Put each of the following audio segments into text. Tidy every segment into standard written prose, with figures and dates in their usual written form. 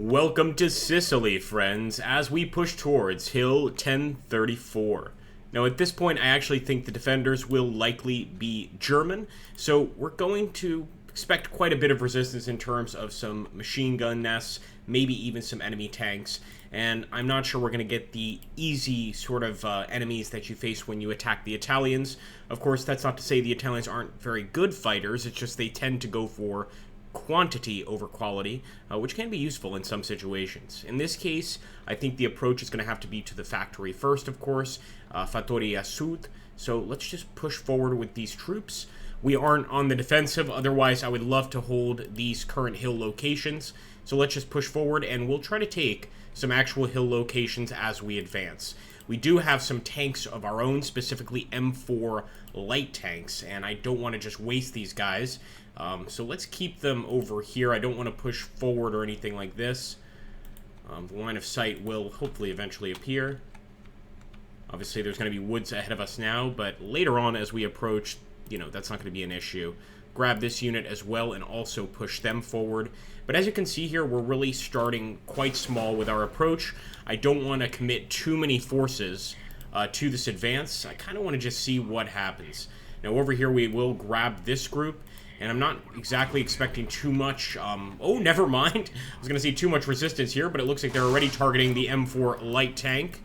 Welcome to Sicily, friends, as we push towards Hill 1034. Now, at this point, I actually think the defenders will likely be German, so we're going to expect quite a bit of resistance in terms of some machine gun nests, maybe even some enemy tanks, and I'm not sure we're going to get the easy sort of enemies that you face when you attack the Italians. Of course, that's not to say the Italians aren't very good fighters, it's just they tend to go for quantity over quality, which can be useful in some situations. In this case, I think the approach is going to have to be to the factory first, of course, Fatoria Sud. So let's just push forward with these troops. We aren't on the defensive, otherwise I would love to hold these current hill locations. So let's just push forward, and we'll try to take some actual hill locations as we advance. We do have some tanks of our own, specifically M4 light tanks, and I don't want to just waste these guys. So let's keep them over here. I don't want to push forward or anything like this. The line of sight will hopefully eventually appear. Obviously, there's going to be woods ahead of us now, but later on as we approach, that's not going to be an issue. Grab this unit as well and also push them forward. But as you can see here, we're really starting quite small with our approach. I don't want to commit too many forces to this advance. I kind of want to just see what happens. Now over here we will grab this group, and I'm not exactly expecting too much, oh, never mind. I was going to say too much resistance here, but it looks like they're already targeting the M4 light tank.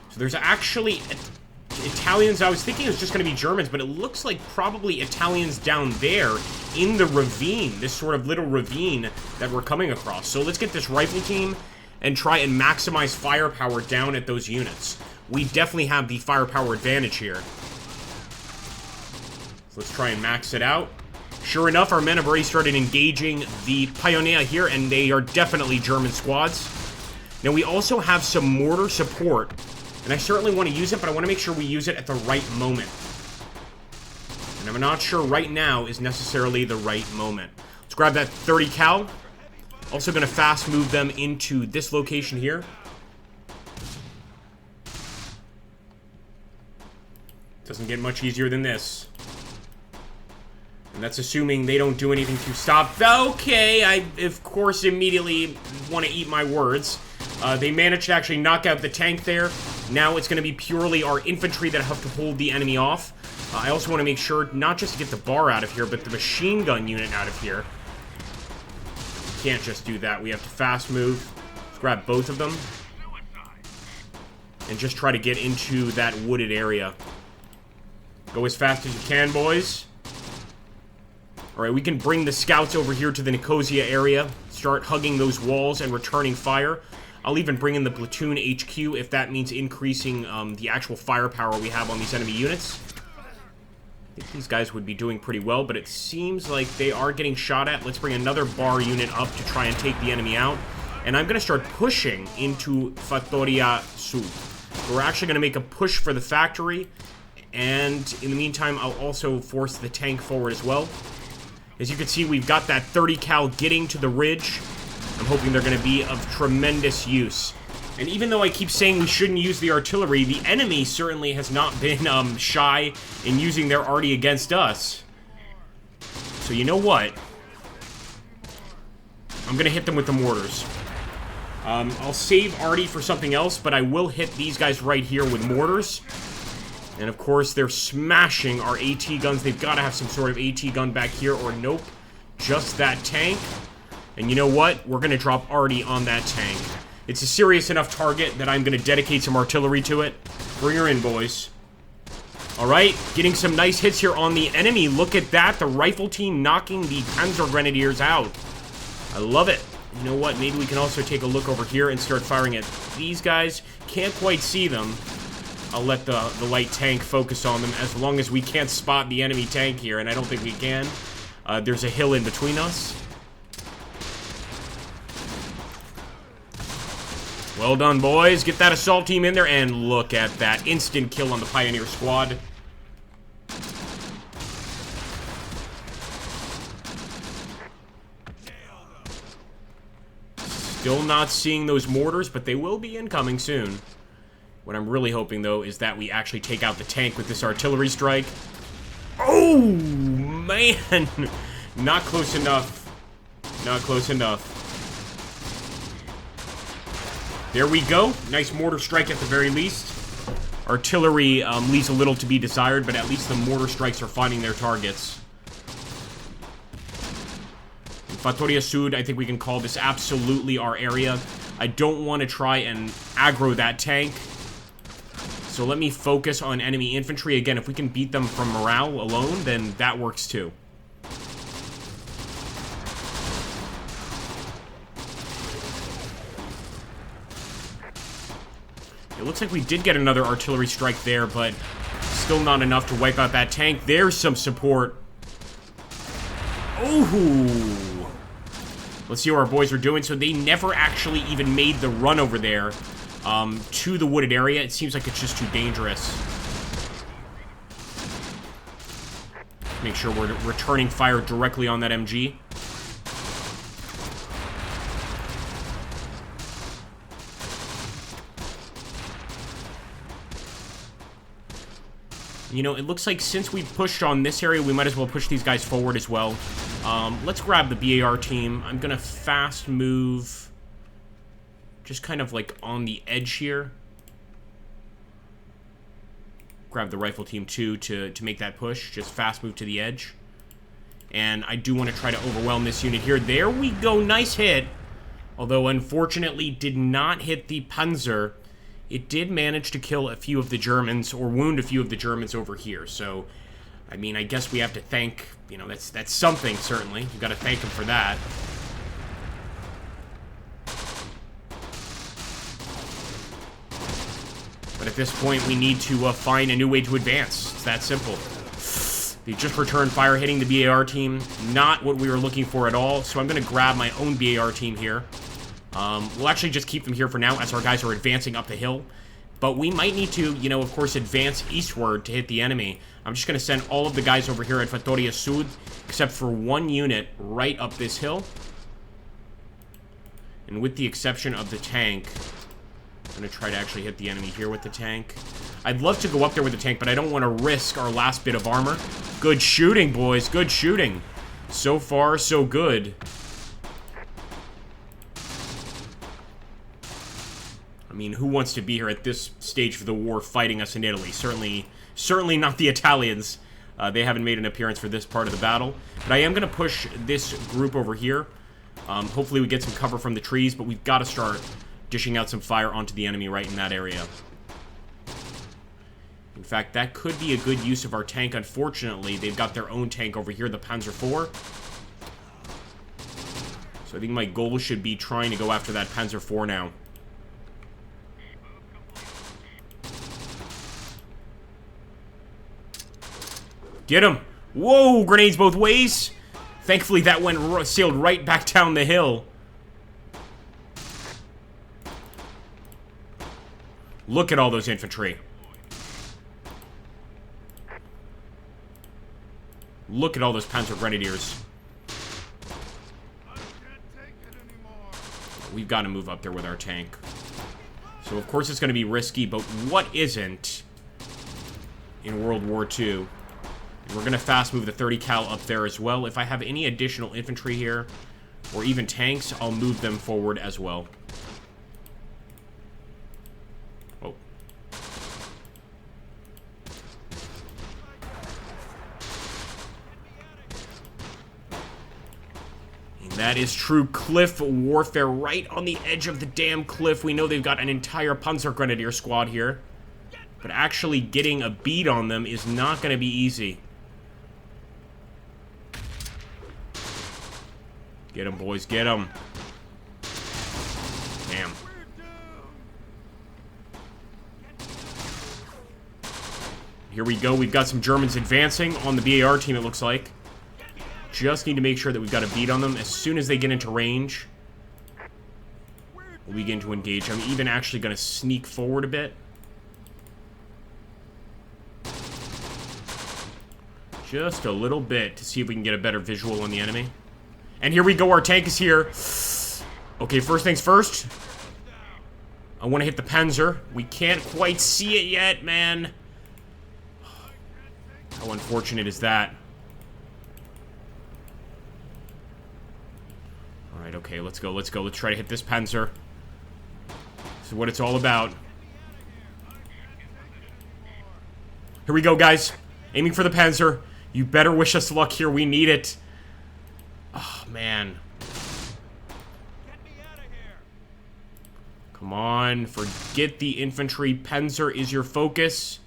So there's actually Italians. I was thinking it was just going to be Germans, but it looks like probably Italians down there in the ravine, this sort of little ravine that we're coming across. So let's get this rifle team and try and maximize firepower down at those units. We definitely have the firepower advantage here. So let's try and max it out. Sure enough, our men have already started engaging the Pioneer here, and they are definitely German squads. Now, we also have some mortar support, and I certainly want to use it, but I want to make sure we use it at the right moment. And I'm not sure right now is necessarily the right moment. Let's grab that 30 cal. Also going to fast move them into this location here. Doesn't get much easier than this. And that's assuming they don't do anything to stop. Okay, I, of course, immediately want to eat my words. They managed to actually knock out the tank there. Now it's going to be purely our infantry that have to hold the enemy off. I also want to make sure not just to get the bar out of here, but the machine gun unit out of here. We can't just do that. We have to fast move. Let's grab both of them. And just try to get into that wooded area. Go as fast as you can, boys. Alright, we can bring the scouts over here to the Nicosia area. Start hugging those walls and returning fire. I'll even bring in the platoon HQ if that means increasing the actual firepower we have on these enemy units. I think these guys would be doing pretty well, but it seems like they are getting shot at. Let's bring another bar unit up to try and take the enemy out. And I'm going to start pushing into Fatoria Sud. We're actually going to make a push for the factory. And in the meantime, I'll also force the tank forward as well. As you can see, we've got that 30 cal getting to the ridge. I'm hoping they're going to be of tremendous use. And even though I keep saying we shouldn't use the artillery, the enemy certainly has not been shy in using their arty against us. So you know what? I'm going to hit them with the mortars. I'll save arty for something else, but I will hit these guys right here with mortars. And of course, they're smashing our AT guns. They've got to have some sort of AT gun back here, or nope. Just that tank. And you know what? We're going to drop arty on that tank. It's a serious enough target that I'm going to dedicate some artillery to it. Bring her in, boys. Alright, getting some nice hits here on the enemy. Look at that. The rifle team knocking the Panzer Grenadiers out. I love it. You know what? Maybe we can also take a look over here and start firing at these guys. Can't quite see them. I'll let the light tank focus on them as long as we can't spot the enemy tank here, and I don't think we can. There's a hill in between us. Well done, boys. Get that assault team in there, and look at that. Instant kill on the Pioneer squad. Still not seeing those mortars, but they will be incoming soon. What I'm really hoping, though, is that we actually take out the tank with this artillery strike. Oh, man! Not close enough. Not close enough. There we go. Nice mortar strike at the very least. Artillery leaves a little to be desired, but at least the mortar strikes are finding their targets. In Fatoria Sud, I think we can call this absolutely our area. I don't want to try and aggro that tank. So let me focus on enemy infantry. Again, if we can beat them from morale alone, then that works too. It looks like we did get another artillery strike there, but still not enough to wipe out that tank. There's some support. Ooh. Let's see what our boys are doing. So they never actually even made the run over there to the wooded area. It seems like it's just too dangerous. Make sure we're returning fire directly on that MG. You know, it looks like since we pushed on this area, we might as well push these guys forward as well. Let's grab the BAR team. I'm gonna fast move just kind of like on the edge here. Grab the rifle team too to make that push. Just fast move to the edge. And I do want to try to overwhelm this unit here. There we go. Nice hit. Although, unfortunately, did not hit the Panzer. It did manage to kill a few of the Germans, or wound a few of the Germans over here. So, I mean, I guess we have to thank, you know, that's something, certainly. We've got to thank him for that. But at this point, we need to find a new way to advance. It's that simple. They just returned fire, hitting the BAR team. Not what we were looking for at all. So I'm going to grab my own BAR team here. We'll actually just keep them here for now as our guys are advancing up the hill. But we might need to, you know, of course, advance eastward to hit the enemy. I'm just going to send all of the guys over here at Fatoria Sud, except for one unit right up this hill. And with the exception of the tank, I'm going to try to actually hit the enemy here with the tank. I'd love to go up there with the tank, but I don't want to risk our last bit of armor. Good shooting, boys. Good shooting. So far, so good. I mean, who wants to be here at this stage of the war fighting us in Italy? Certainly not the Italians. They haven't made an appearance for this part of the battle. But I am going to push this group over here. Hopefully we get some cover from the trees, but we've got to start dishing out some fire onto the enemy right in that area. In fact, that could be a good use of our tank. Unfortunately, they've got their own tank over here, the Panzer IV. So I think my goal should be trying to go after that Panzer IV now. Get him! Whoa! Grenades both ways! Thankfully, that went sailed right back down the hill. Look at all those infantry. Look at all those Panzer Grenadiers. We've got to move up there with our tank. So, of course, it's going to be risky, but what isn't in World War II? We're going to fast move the 30 cal up there as well. If I have any additional infantry here, or even tanks, I'll move them forward as well. Oh. And that is true cliff warfare right on the edge of the damn cliff. We know they've got an entire Panzer Grenadier squad here. But actually getting a beat on them is not going to be easy. Get him, boys, get him. Damn. Here we go. We've got some Germans advancing on the BAR team, it looks like. Just need to make sure that we've got a beat on them. As soon as they get into range, we'll begin to engage. I'm even actually going to sneak forward a bit. Just a little bit to see if we can get a better visual on the enemy. And here we go, our tank is here. Okay, first things first. I want to hit the Panzer. We can't quite see it yet, man. How unfortunate is that? Alright, okay, let's go, let's go. Let's try to hit this Panzer. This is what it's all about. Here we go, guys. Aiming for the Panzer. You better wish us luck here. We need it. Oh, man. Come on. Forget the infantry. Panzer is your focus.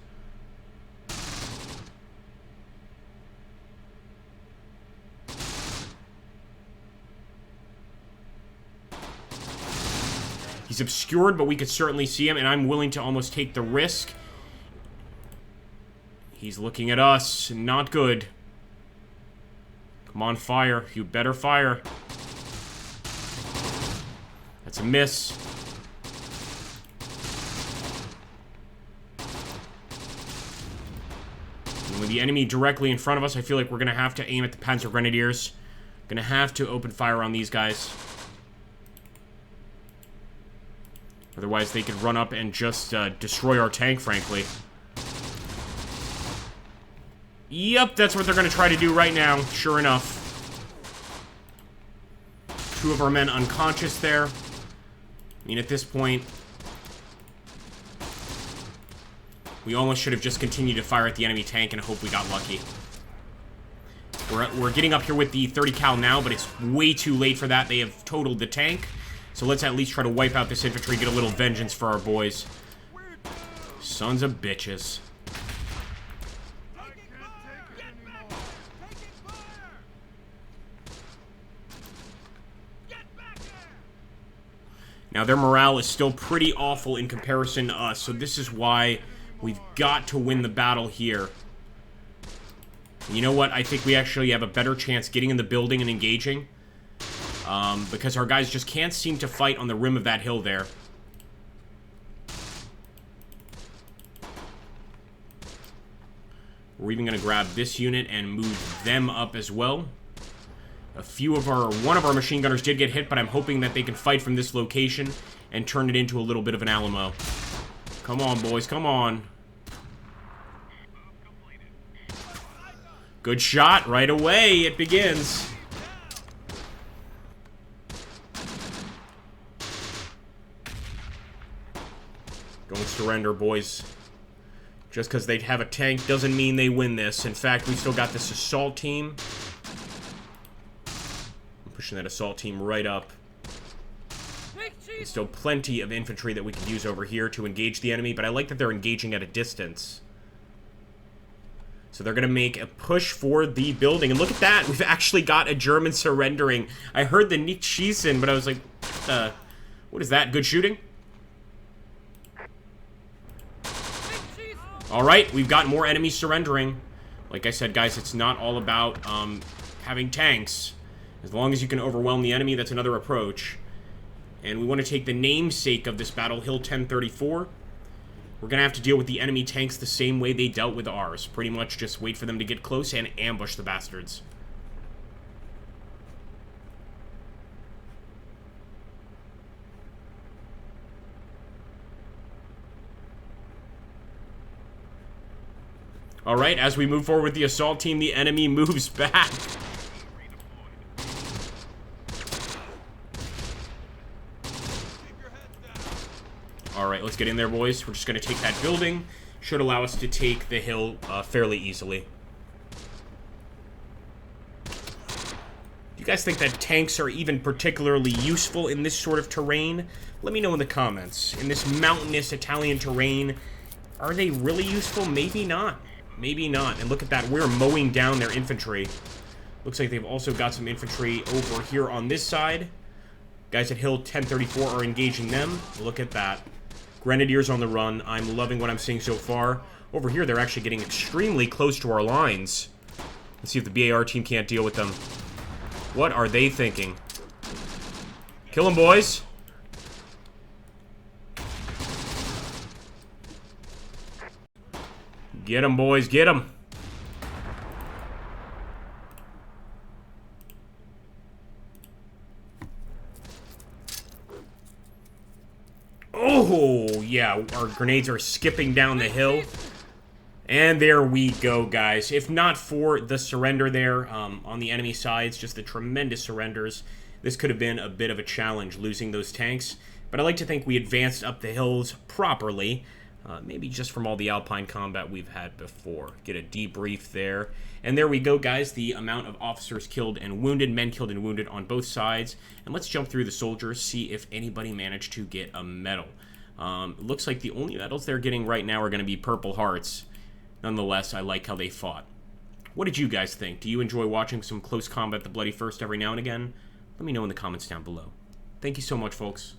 He's obscured, but we could certainly see him, and I'm willing to almost take the risk. He's looking at us. Not good. Come on, fire. You better fire. That's a miss. And with the enemy directly in front of us, I feel like we're going to have to aim at the Panzer Grenadiers. Going to have to open fire on these guys. Otherwise, they could run up and just destroy our tank, frankly. Yep, that's what they're going to try to do right now, sure enough. 2 of our men unconscious there. I mean, at this point, we almost should have just continued to fire at the enemy tank and hope we got lucky. We're getting up here with the 30 cal now, but it's way too late for that. They have totaled the tank. So let's at least try to wipe out this infantry, get a little vengeance for our boys. Sons of bitches. Now, their morale is still pretty awful in comparison to us, so this is why we've got to win the battle here. And you know what? I think we actually have a better chance getting in the building and engaging. Because our guys just can't seem to fight on the rim of that hill there. We're even going to grab this unit and move them up as well. One of our machine gunners did get hit, but I'm hoping that they can fight from this location and turn it into a little bit of an Alamo. Come on, boys, come on. Good shot, right away, it begins. Don't surrender, boys. Just because they have a tank doesn't mean they win this. In fact, we still got this assault team. I'm pushing that assault team right up. There's still plenty of infantry that we could use over here to engage the enemy, but I like that they're engaging at a distance. So they're going to make a push for the building. And look at that. We've actually got a German surrendering. I heard the Nicht schießen, but I was like, what is that? Good shooting? Alright, we've got more enemies surrendering. Like I said, guys, it's not all about having tanks. As long as you can overwhelm the enemy, that's another approach. And we want to take the namesake of this battle, Hill 1034. We're going to have to deal with the enemy tanks the same way they dealt with ours. Pretty much just wait for them to get close and ambush the bastards. Alright, as we move forward with the assault team, the enemy moves back. Alright, let's get in there, boys. We're just going to take that building. Should allow us to take the hill fairly easily. Do you guys think that tanks are even particularly useful in this sort of terrain? Let me know in the comments. In this mountainous Italian terrain, are they really useful? Maybe not. Maybe not. And look at that. We're mowing down their infantry. Looks like they've also got some infantry over here on this side. Guys at Hill 1034 are engaging them. Look at that. Grenadiers on the run. I'm loving what I'm seeing so far. Over here, they're actually getting extremely close to our lines. Let's see if the BAR team can't deal with them. What are they thinking? Kill them, boys. Get them, boys, get them. Oh, yeah, our grenades are skipping down the hill. And there we go, guys. If not for the surrender there on the enemy sides, just the tremendous surrenders, This could have been a bit of a challenge losing those tanks, but I like to think we advanced up the hills properly, maybe just from all the Alpine combat we've had before. Get a debrief there. And there we go, guys, the amount of officers killed and wounded, men killed and wounded on both sides. And let's jump through the soldiers, see if anybody managed to get a medal. Looks like the only medals they're getting right now are going to be Purple Hearts. Nonetheless, I like how they fought. What did you guys think? Do you enjoy watching some close combat, the Bloody First, every now and again? Let me know in the comments down below. Thank you so much, folks.